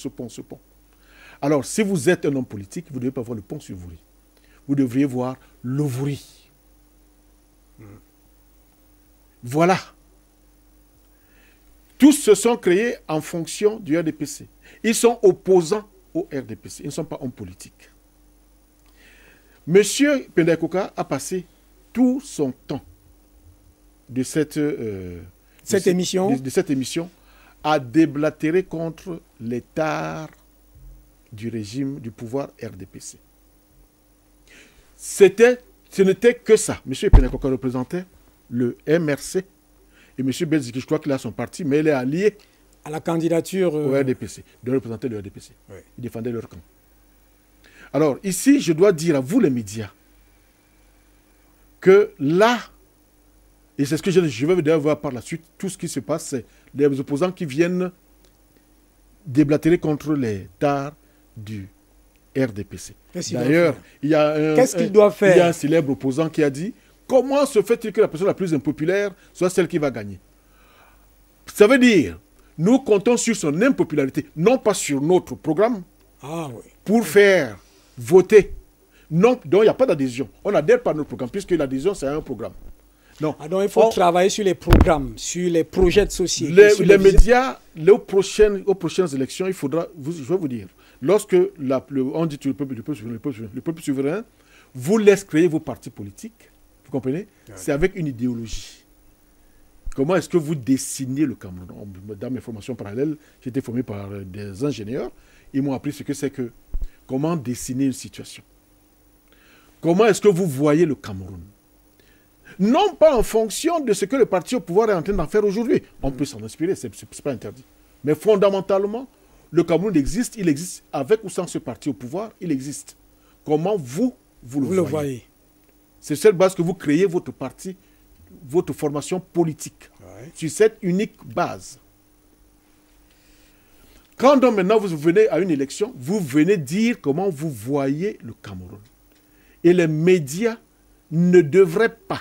Alors, si vous êtes un homme politique, vous ne devez pas voir le pont sur le Vouri. Vous devriez voir le Vouri. Voilà. Tous se sont créés en fonction du RDPC. Ils sont opposants au RDPC. Ils ne sont pas hommes politiques. Monsieur Penda Ekoka a passé tout son temps de cette émission à déblatérer contre les tares du régime du pouvoir RDPC. Ce n'était que ça. M. Penda Ekoka représentait le MRC et M. Bedzigi, je crois qu'il a son parti, mais il est allié à la candidature au RDPC, de représenter le RDPC. Oui. Il défendait leur camp. Alors, ici, je dois dire à vous, les médias, que là, et c'est ce que je vais d'ailleurs voir par la suite, tout ce qui se passe, c'est les opposants qui viennent déblatérer contre les tares du RDPC. D'ailleurs, il y a qu'est-ce qu'il doit faire? Il y a un célèbre opposant qui a dit, comment se fait-il que la personne la plus impopulaire soit celle qui va gagner? Ça veut dire, nous comptons sur son impopularité, non pas sur notre programme, pour faire voter. Non, donc il n'y a pas d'adhésion. On n'adhère pas à notre programme, puisque l'adhésion, c'est un programme. Non. Donc il faut travailler sur les programmes, sur les projets de société. Les médias, aux prochaines élections, il faudra, je vais vous dire, lorsque on dit le peuple souverain vous laisse créer vos partis politiques, vous comprenez? C'est avec une idéologie. Comment est-ce que vous dessinez le Cameroun? Dans mes formations parallèles, j'ai été formé par des ingénieurs. Ils m'ont appris ce que c'est que comment dessiner une situation. Comment est-ce que vous voyez le Cameroun? Non pas en fonction de ce que le parti au pouvoir est en train d'en faire aujourd'hui. On peut s'en inspirer, ce n'est pas interdit. Mais fondamentalement, le Cameroun existe, il existe avec ou sans ce parti au pouvoir, il existe. Comment vous le voyez? C'est sur cette base que vous créez votre parti, votre formation politique, sur cette unique base. Quand donc maintenant vous venez à une élection, vous venez dire comment vous voyez le Cameroun. Et les médias ne devraient pas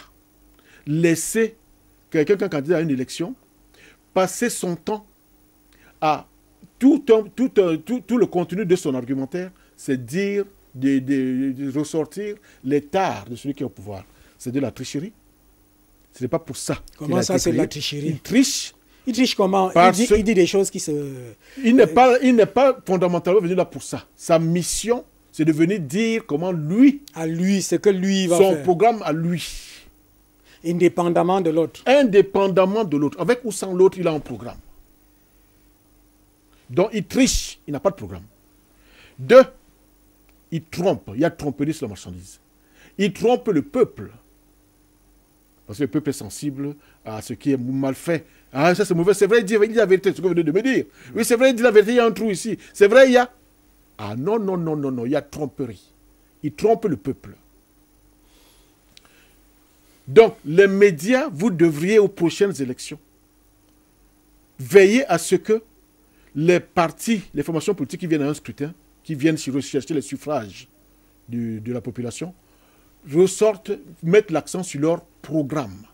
laisser quelqu'un qui est candidat à une élection passer son temps à tout le contenu de son argumentaire, c'est dire, de ressortir les tares de celui qui est au pouvoir. C'est de la tricherie. Ce n'est pas pour ça. Comment ça, c'est de la tricherie? Il triche. Il triche comment? Il dit des choses qui se... Il n'est pas fondamentalement venu là pour ça. Sa mission, c'est de venir dire comment lui... À lui, c'est que lui va faire. Son programme à lui. Indépendamment de l'autre. Indépendamment de l'autre. Avec ou sans l'autre, il a un programme. Donc il triche, il n'a pas de programme. Deux, il trompe. Il y a tromperie sur la marchandise. Il trompe le peuple. Parce que le peuple est sensible à ce qui est mal fait. Ah, ça c'est mauvais. C'est vrai, il dit la vérité, c'est ce que vous venez de me dire. Oui, c'est vrai, il dit la vérité, il y a un trou ici. C'est vrai, il y a... Ah non, il y a tromperie. Il trompe le peuple. Donc, les médias, vous devriez aux prochaines élections veiller à ce que les partis, les formations politiques qui viennent à un scrutin, qui viennent rechercher les suffrages de la population, ressortent, mettent l'accent sur leur programme.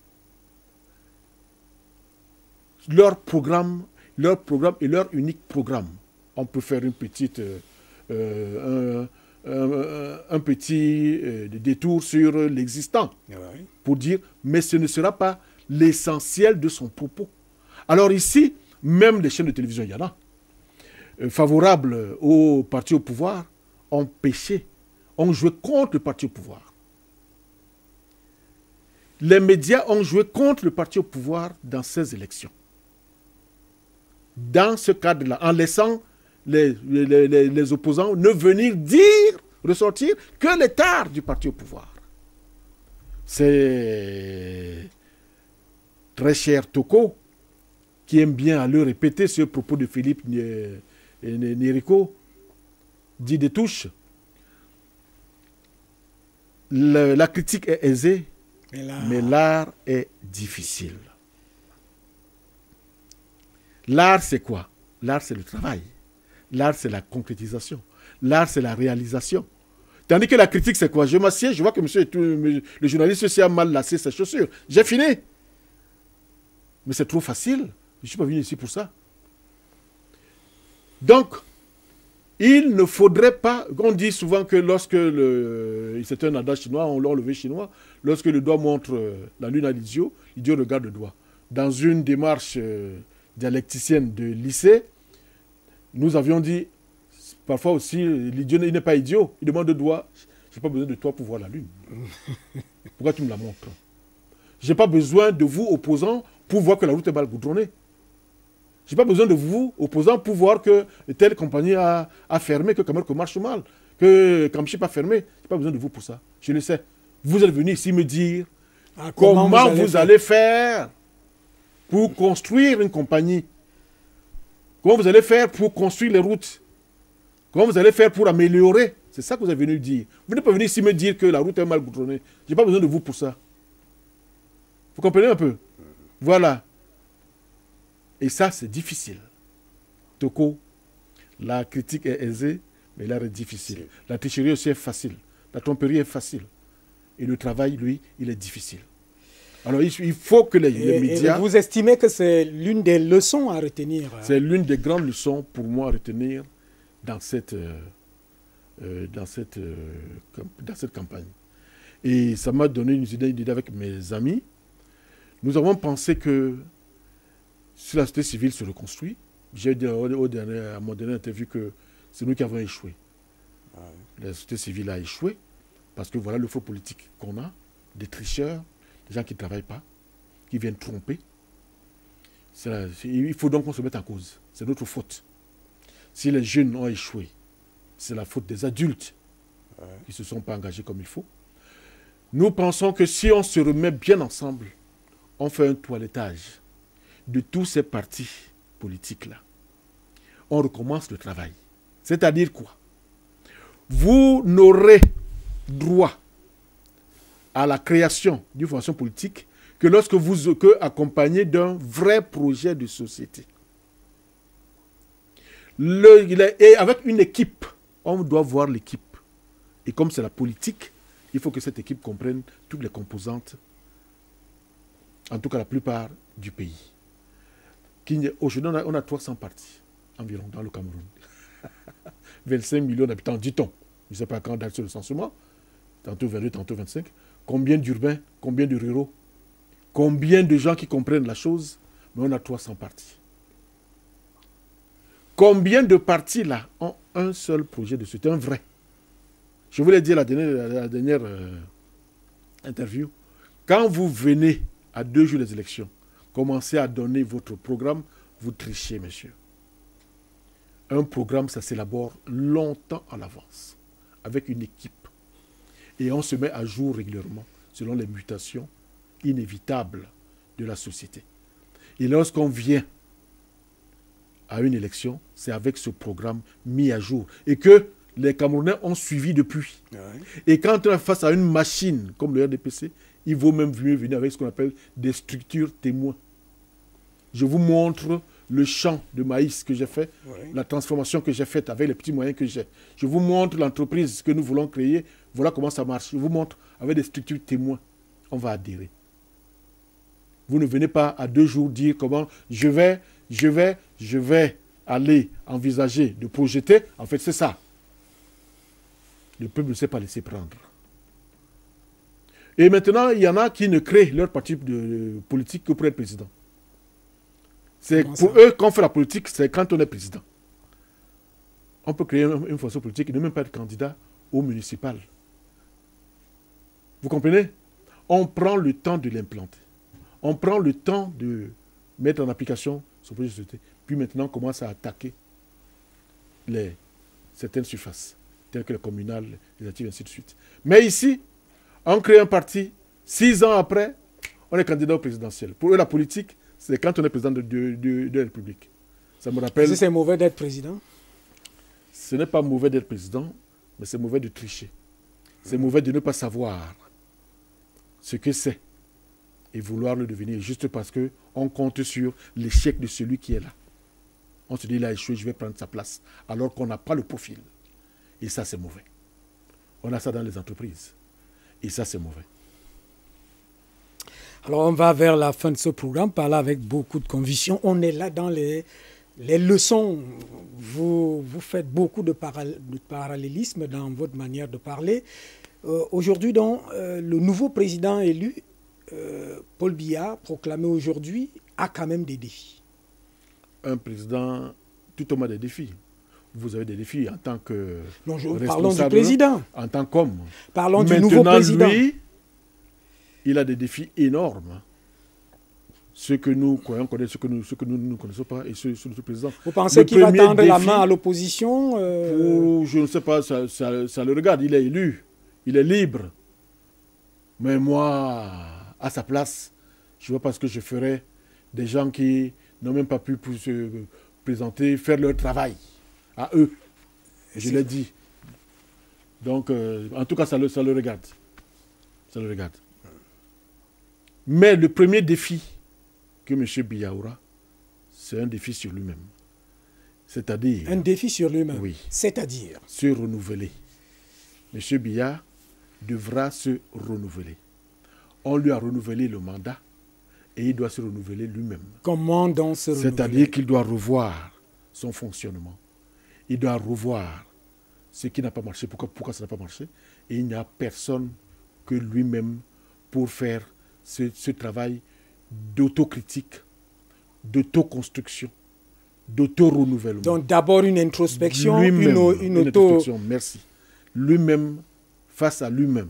Leur programme et leur unique programme. On peut faire une petite... un petit détour sur l'existant pour dire, mais ce ne sera pas l'essentiel de son propos. Alors ici, même les chaînes de télévision, il y en a, favorables au parti au pouvoir, ont péché, ont joué contre le parti au pouvoir. Les médias ont joué contre le parti au pouvoir dans ces élections. Dans ce cadre-là, en laissant les opposants ne venir ressortir que les tares du parti au pouvoir. C'est très cher Toko qui aime bien à le répéter ce propos de Philippe Nérico, dit des touches. La critique est aisée, mais l'art est difficile. L'art, c'est quoi? L'art, c'est le travail. L'art, c'est la concrétisation. L'art, c'est la réalisation. Tandis que la critique, c'est quoi? Je m'assieds, je vois que le journaliste aussi a mal lacé ses chaussures. J'ai fini. Mais c'est trop facile. Je ne suis pas venu ici pour ça. Donc, il ne faudrait pas... On dit souvent que lorsque c'est un adage chinois, on l'a enlevé chinois, lorsque le doigt montre la lune à l'idiot regarde le doigt. Dans une démarche dialecticienne de lycée, nous avions dit, parfois aussi, l'idiot il n'est pas idiot. Il demande le doigt, je n'ai pas besoin de toi pour voir la lune. Pourquoi tu me la montres? Je n'ai pas besoin de vous, opposants, pour voir que la route est mal goudronnée. Je n'ai pas besoin de vous, opposants, pour voir que telle compagnie a fermé, que Camerco marche mal, que Kamchi n'est pas fermé. Je n'ai pas besoin de vous pour ça. Je le sais. Vous êtes venus ici me dire comment vous allez faire pour construire une compagnie. Comment vous allez faire pour construire les routes? Comment vous allez faire pour améliorer? C'est ça que vous êtes venu dire. Vous n'êtes pas venu ici me dire que la route est mal goudronnée. Je n'ai pas besoin de vous pour ça. Vous comprenez un peu? Voilà. Et ça, c'est difficile. Toko, la critique est aisée, mais l'art est difficile. La tricherie aussi est facile. La tromperie est facile. Et le travail, lui, il est difficile. Alors, il faut que les médias... Et vous estimez que c'est l'une des leçons à retenir? C'est l'une des grandes leçons pour moi à retenir dans cette campagne. Et ça m'a donné une idée avec mes amis. Nous avons pensé que si la société civile se reconstruit, j'ai dit à mon dernier interview que c'est nous qui avons échoué. La société civile a échoué parce que voilà le faux politique qu'on a, des tricheurs, des gens qui ne travaillent pas, qui viennent tromper. Il faut donc qu'on se mette en cause. C'est notre faute. Si les jeunes ont échoué, c'est la faute des adultes qui ne se sont pas engagés comme il faut. Nous pensons que si on se remet bien ensemble, on fait un toilettage de tous ces partis politiques-là. On recommence le travail. C'est-à-dire quoi? Vous n'aurez droit à la création d'une formation politique que lorsque vous êtes accompagné d'un vrai projet de société. Et avec une équipe, on doit voir l'équipe. Et comme c'est la politique, il faut que cette équipe comprenne toutes les composantes, en tout cas la plupart du pays. Aujourd'hui, on a 300 partis environ dans le Cameroun. 25 millions d'habitants, dit-on. Je ne sais pas quand date ce recensement. Tantôt 22, tantôt 25. Combien d'urbains, combien de ruraux, combien de gens qui comprennent la chose? Mais on a 300 partis. Combien de partis là ont un seul projet de société, un vrai? Je vous l'ai dit à la dernière interview. Quand vous venez à 2 jours des élections, commencez à donner votre programme, vous trichez, messieurs. Un programme, ça s'élabore longtemps à l'avance, avec une équipe. Et on se met à jour régulièrement, selon les mutations inévitables de la société. Et lorsqu'on vient à une élection, c'est avec ce programme mis à jour. Et que les Camerounais ont suivi depuis. Ouais. Et quand on est face à une machine comme le RDPC, il vaut même mieux venir avec ce qu'on appelle des structures témoins. Je vous montre le champ de maïs que j'ai fait, la transformation que j'ai faite avec les petits moyens que j'ai. Je vous montre l'entreprise que nous voulons créer. Voilà comment ça marche. Je vous montre avec des structures témoins. On va adhérer. Vous ne venez pas à 2 jours dire comment je vais aller envisager de projeter. En fait, c'est ça. Le peuple ne s'est pas laissé prendre. Et maintenant, il y en a qui ne créent leur parti politique que pour être président. C'est pour eux, quand on fait la politique, c'est quand on est président. On peut créer une fonction politique et ne même pas être candidat au municipal. Vous comprenez? On prend le temps de l'implanter. On prend le temps de mettre en application son projet de société. Puis maintenant, on commence à attaquer certaines surfaces, telles que les communales, les législatives, ainsi de suite. Mais ici, on crée un parti, 6 ans après, on est candidat au présidentiel. Pour eux, la politique, c'est quand on est président de la République. Ça me rappelle... C'est mauvais d'être président? Ce n'est pas mauvais d'être président, mais c'est mauvais de tricher. C'est mauvais de ne pas savoir ce que c'est et vouloir le devenir juste parce qu'on compte sur l'échec de celui qui est là. On se dit, il a échoué, je vais prendre sa place, alors qu'on n'a pas le profil. Et ça, c'est mauvais. On a ça dans les entreprises. Et ça, c'est mauvais. Alors, on va vers la fin de ce programme, par là avec beaucoup de conviction. On est là dans les leçons. Vous faites beaucoup de parallélisme dans votre manière de parler. Aujourd'hui, donc, le nouveau président élu, Paul Biya, proclamé aujourd'hui, a quand même des défis. Un président, tout homme a des défis. Vous avez des défis en tant que parlons du président. En tant qu'homme. Parlons du nouveau président. Lui, il a des défis énormes. Ceux que nous croyons connaître, ceux que nous ne connaissons pas, et ceux du président. Vous pensez qu'il va tendre la main à l'opposition Je ne sais pas, ça le regarde. Il est élu, il est libre. Mais moi, à sa place, je ne vois pas ce que je ferais des gens qui n'ont même pas pu se présenter, faire leur travail à eux. Je l'ai dit. Donc, en tout cas, ça le regarde. Ça le regarde. Mais le premier défi que M. Biya aura, c'est un défi sur lui-même. C'est-à-dire... Un défi sur lui-même. Oui. C'est-à-dire... Se renouveler. M. Biya devra se renouveler. On lui a renouvelé le mandat et il doit se renouveler lui-même. Comment donc se renouveler? C'est-à-dire qu'il doit revoir son fonctionnement. Il doit revoir ce qui n'a pas marché, pourquoi ça n'a pas marché. Et il n'y a personne que lui-même pour faire ce travail d'autocritique, d'autoconstruction, d'auto-renouvellement. Donc d'abord une introspection, une introspection, merci. Lui-même, face à lui-même.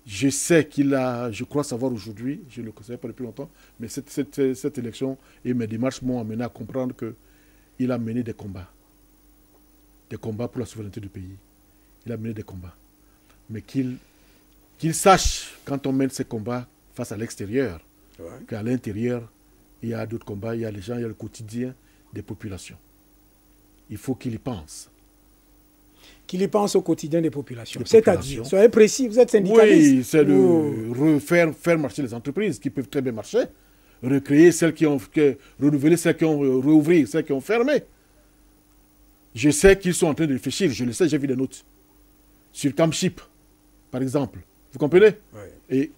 Je sais qu'il a, je crois savoir aujourd'hui, je ne le connaissais pas depuis longtemps, mais cette élection et mes démarches m'ont amené à comprendre qu'il a mené des combats pour la souveraineté du pays. Il a mené des combats. Mais qu'il sache, quand on mène ces combats face à l'extérieur, qu'à l'intérieur, il y a d'autres combats, il y a les gens, il y a le quotidien des populations. Il faut qu'il y pense. Qu'il y pense au quotidien des populations. C'est-à-dire, soyez précis, vous êtes syndicaliste. Oui, c'est de faire marcher les entreprises qui peuvent très bien marcher, recréer celles qui ont renouvelé, celles qui ont rouvert, celles qui ont fermé. Je sais qu'ils sont en train de réfléchir, je le sais, j'ai vu des notes. Sur Camship, par exemple. Vous comprenez? Oui. Et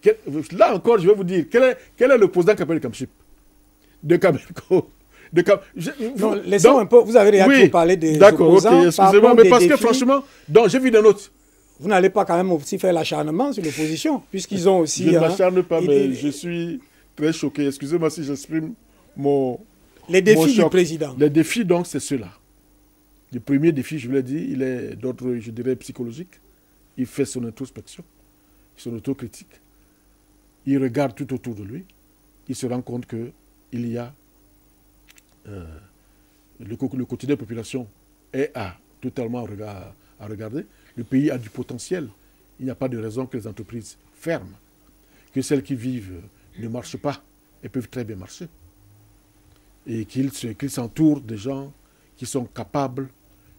là encore, je vais vous dire, quel est le président qui appelle Camship de Camelco? Non, laissons un peu, vous avez déjà parlé des opposants. D'accord, ok, excusez-moi, mais parce que franchement, j'ai vu des notes. Vous n'allez pas quand même aussi faire l'acharnement sur l'opposition, puisqu'ils ont aussi... Je ne m'acharne pas, mais je suis très choqué. Excusez-moi si j'exprime les défis du président. Les défis, donc, c'est ceux-là. Le premier défi, je vous l'ai dit, il est d'ordre, je dirais, psychologique. Il fait son introspection, son autocritique. Il regarde tout autour de lui. Il se rend compte qu'il y a... le quotidien de la population est totalement à regarder. Le pays a du potentiel. Il n'y a pas de raison que les entreprises ferment. Que celles qui vivent ne marchent pas. Elles peuvent très bien marcher. Et qu'il s'entoure de gens qui sont capables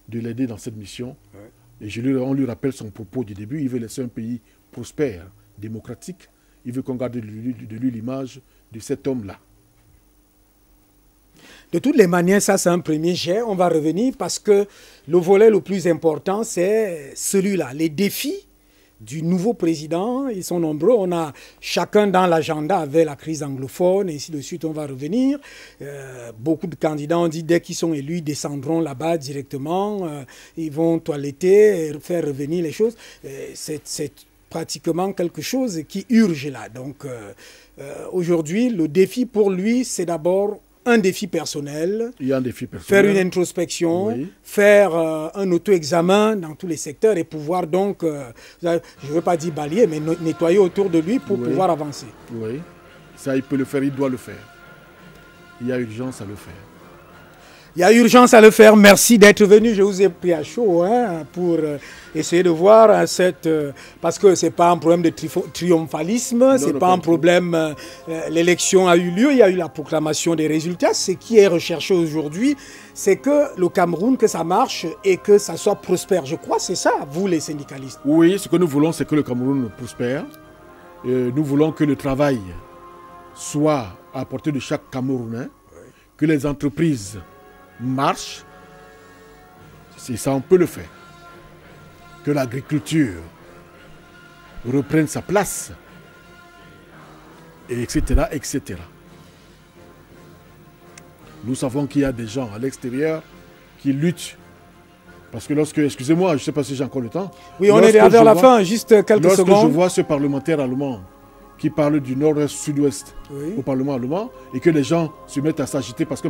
de l'aider dans cette mission. Ouais. Et on lui rappelle son propos du début. Il veut laisser un pays prospère, démocratique. Il veut qu'on garde de lui l'image de cet homme-là. De toutes les manières, ça c'est un premier jet. On va revenir parce que le volet le plus important, c'est celui-là. Les défis du nouveau président. Ils sont nombreux. On a chacun dans l'agenda avec la crise anglophone et ainsi de suite. On va revenir. Beaucoup de candidats ont dit dès qu'ils sont élus, ils descendront là-bas directement. Ils vont toiletter et faire revenir les choses. C'est pratiquement quelque chose qui urge là. Donc aujourd'hui, le défi pour lui, c'est d'abord un défi personnel. Il y a un défi personnel. Faire une introspection, oui. faire un auto-examen dans tous les secteurs et pouvoir donc, je ne veux pas dire balayer, mais nettoyer autour de lui pour pouvoir avancer. Oui, ça il peut le faire, il doit le faire. Il y a urgence à le faire. Il y a urgence à le faire. Merci d'être venu. Je vous ai pris à chaud pour essayer de voir cette... parce que ce n'est pas un problème de triomphalisme, ce n'est pas un problème... L'élection a eu lieu, il y a eu la proclamation des résultats. Ce qui est recherché aujourd'hui, c'est que le Cameroun, que ça marche et que ça soit prospère. Je crois que c'est ça, vous les syndicalistes. Oui, ce que nous voulons, c'est que le Cameroun prospère. Nous voulons que le travail soit à la portée de chaque Camerounais, que les entreprises marche, c'est ça on peut le faire. Que l'agriculture reprenne sa place, et etc., etc. Nous savons qu'il y a des gens à l'extérieur qui luttent. Parce que lorsque, excusez-moi, je ne sais pas si j'ai encore le temps. Oui, on est vers la fin, juste quelques secondes. Lorsque je vois ce parlementaire allemand qui parle du nord-est, sud-ouest au Parlement allemand, et que les gens se mettent à s'agiter parce que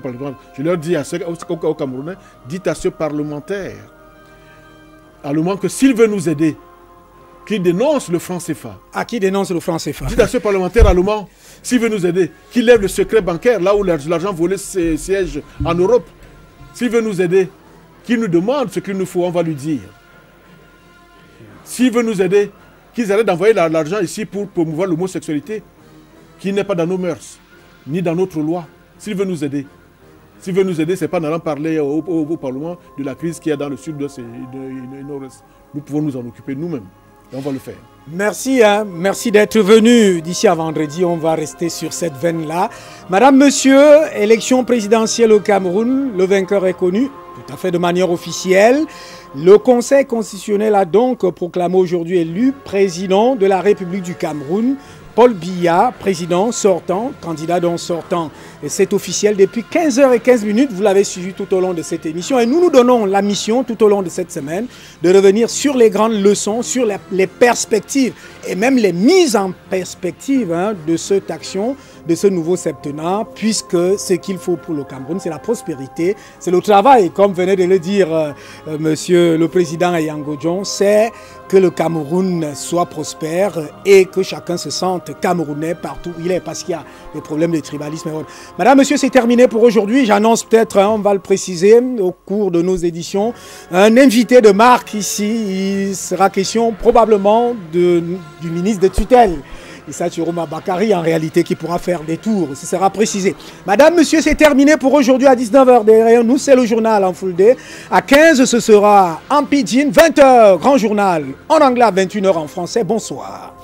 je leur dis aux Camerounais, dites à ce parlementaire allemand que s'il veut nous aider, qu'il dénonce le franc CFA. À qui dénonce le franc CFA? Dites à ce parlementaire allemand, s'il veut nous aider, qu'il lève le secret bancaire, là où l'argent volé siège en Europe. S'il veut nous aider, qu'il nous demande ce qu'il nous faut, on va lui dire. S'il veut nous aider, qu'ils arrêtent d'envoyer l'argent ici pour promouvoir l'homosexualité, qui n'est pas dans nos mœurs, ni dans notre loi. S'il veut nous aider. S'il veut nous aider, ce n'est pas en allant parler au Parlement de la crise qu'il y a dans le sud-ouest et le nord-est. Nous pouvons nous en occuper nous-mêmes. Et on va le faire. Merci, merci d'être venu. D'ici à vendredi, on va rester sur cette veine-là. Madame, monsieur, élection présidentielle au Cameroun, le vainqueur est connu, tout à fait de manière officielle. Le Conseil constitutionnel a donc proclamé aujourd'hui élu président de la République du Cameroun, Paul Biya, président sortant, candidat donc sortant. Et c'est officiel depuis 15h15. Vous l'avez suivi tout au long de cette émission. Et nous nous donnons la mission tout au long de cette semaine de revenir sur les grandes leçons, sur les perspectives et même les mises en perspective de cette action, de ce nouveau septennat, puisque ce qu'il faut pour le Cameroun, c'est la prospérité, c'est le travail, comme venait de le dire monsieur le président Yango John, c'est que le Cameroun soit prospère et que chacun se sente camerounais partout où il est, parce qu'il y a des problèmes de tribalisme et autres. Madame, monsieur, c'est terminé pour aujourd'hui. J'annonce peut-être, on va le préciser au cours de nos éditions, un invité de marque ici. Il sera question probablement du ministre de tutelle. Issa Chiroma Bakari, en réalité, qui pourra faire des tours. Ce sera précisé. Madame, monsieur, c'est terminé pour aujourd'hui à 19h derrière nous. C'est le journal en full day. À 15, ce sera en pidgin. 20h, grand journal en anglais, à 21h en français. Bonsoir.